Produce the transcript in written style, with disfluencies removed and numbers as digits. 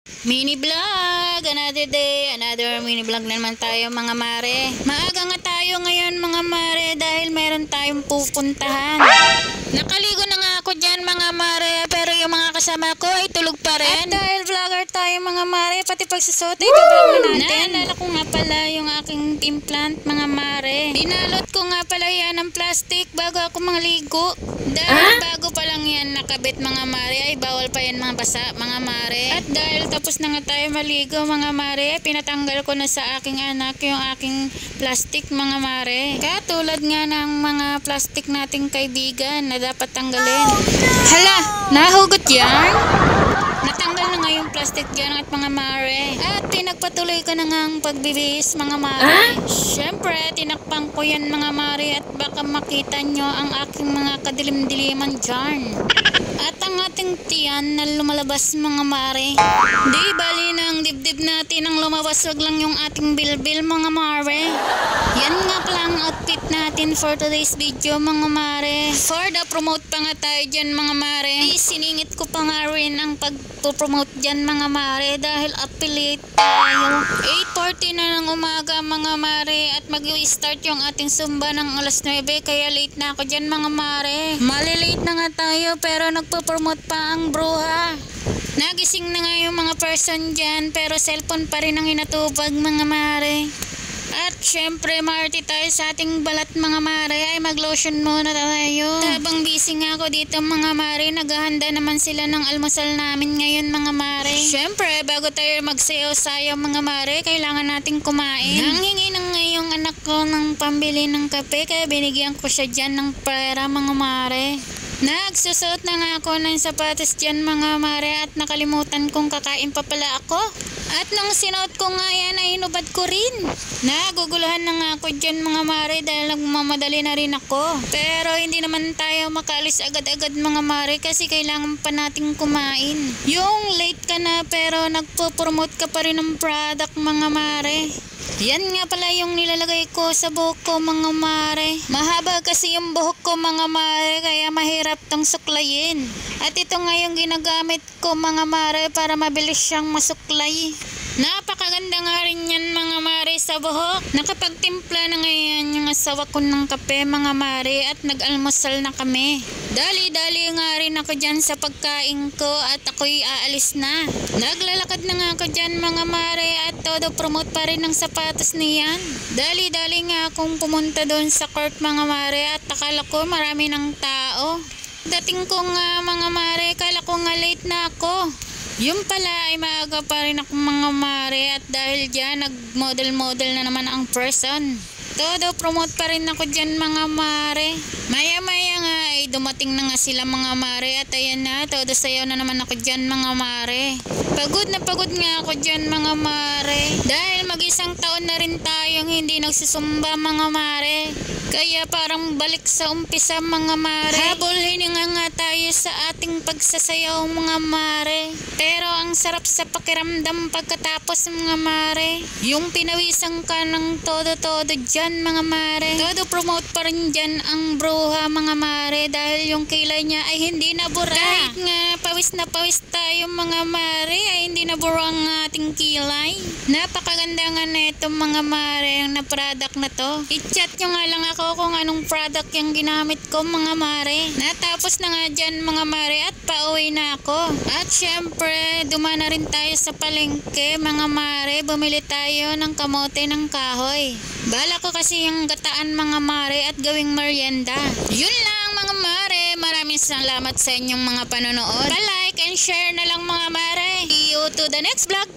Mini vlog, another day, another mini vlog na naman tayo mga mare. Maaga nga tayo ngayon mga mare dahil meron tayong pupuntahan. Nakaligo na nga ako dyan mga mare, pero yung mga kasama ko ay tulog pa rin. At dahil vlogger tayo mga mare, pati pagsusot ay vlog na natin. Naalala ko nga pala yung aking implant mga mare. Binalot ko nga pala yan ng plastic bago ako maligo. Dahil bago pa lang yan nakabit mga mare, ay bawal pa yan mga basa mga mare. At dahil tapos na nga tayo maligo mga mare, pinatanggal ko na sa aking anak yung aking plastic mga mare. Katulad nga ng mga plastic nating kaibigan na dapat tanggalin. Hala, nahugot yan? Natanggal na nga yung plastic dyan at mga mare. At pinagpatuloy ko na nga ang pagbibihis mga mare. Siyempre, tinakpang ko yan mga mare at baka makita nyo ang aking mga kadilim-diliman dyan. At ang ating tiyan na lumalabas mga mare. Di bali na ang dibdib natin ang lumabas, wag lang yung ating bilbil mga mare. Yan nga pala ang outfit natin for today's video mga mare. For the promote pa nga tayo dyan mga mare. Siningit ko pa nga rin ang pagpo-promote dyan mga mare dahil affiliate tayo. 8:40 na ng umaga mga mare at mag-start yung ating sumba ng alas 9 kaya late na ako dyan mga mare. Malilate na nga tayo pero nagpo-promote pa ang bruha. Nagising na nga yung mga person dyan pero cellphone pa rin ang inatubag mga mare. At syempre maarte tayo sa ating balat mga mare ay mag-lotion muna tayo. Habang busy nga ako dito mga mare, naghahanda naman sila ng almusal namin ngayon mga mare. Syempre bago tayo magsayaw-sayaw mga mare, kailangan nating kumain. Nanghingi na nga yung anak ko ng pambili ng kape kaya binigyan ko siya dyan ng pera mga mare. Nagsusot na nga ako ng sapatos dyan mga mare at nakalimutan kong kakain pa pala ako. At nang sinuot ko nga yan ay inubad ko rin. Naguguluhan na nga ako dyan mga mare dahil nagmamadali na rin ako. Pero hindi naman tayo makaalis agad-agad mga mare kasi kailangan pa nating kumain. Yung late ka na pero nagpo-promote ka pa rin ng product mga mare. Yan nga pala yung nilalagay ko sa buhok ko mga mare. Mahaba kasi yung buhok ko mga mare kaya mahirap tong suklayin. At ito nga yung ginagamit ko mga mare para mabilis siyang masuklay. Napakaganda nga rin yan mga mare sa buhok. Nakapagtimpla na ngayon yung asawa ko ng kape mga mare at nag-almusal na kami. Dali-dali nga rin ako dyan sa pagkain ko at ako'y aalis na. Naglalakad na nga ako dyan mga mare at todo promote pa rin ng sapatos niyan. Dali-dali nga akong pumunta doon sa court mga mare at akala ko marami ng tao. Dating ko nga mga mare, akala ko nga late na ako. Yung pala ay maaga pa rin ako mga mare at dahil dyan nag-model-model na naman ang person. Todo promote pa rin ako dyan mga mare. Maya-maya nga ay dumating na nga sila mga mare at ayan na, todo sayaw na naman ako dyan mga mare. Pagod na pagod nga ako dyan mga mare. Dahil mag-isang taon na rin tayong hindi nagsusumba mga mare. Kaya parang balik sa umpisa mga mare. Habol hininga nga tayo sa ating pagsasayaw mga mare. Pero ang sarap sa pakiramdam pagkatapos mga mare. Yung pinawisan ka ng todo-todo dyan mga mare. Todo promote pa rin dyan ang bruha mga mare dahil yung kilay niya ay hindi nabura. Kahit nga pawis na pawis tayo mga mare ay hindi nabura ang ating kilay. Napakaganda nga neto mga mare ang na product na to. I-chat nyo nga lang ako kung anong product yung ginamit ko mga mare. Natapos na nga dyan mga mare at pauwi na ako. At syempre dumaan na rin tayo sa palengke mga mare. Bumili tayo ng kamote ng kahoy. Bala ko kasi yung gataan mga mare at gawing merienda. Yun lang mga mare. Maraming salamat sa inyong mga panonood. Pa-like and share na lang mga mare. See you to the next vlog.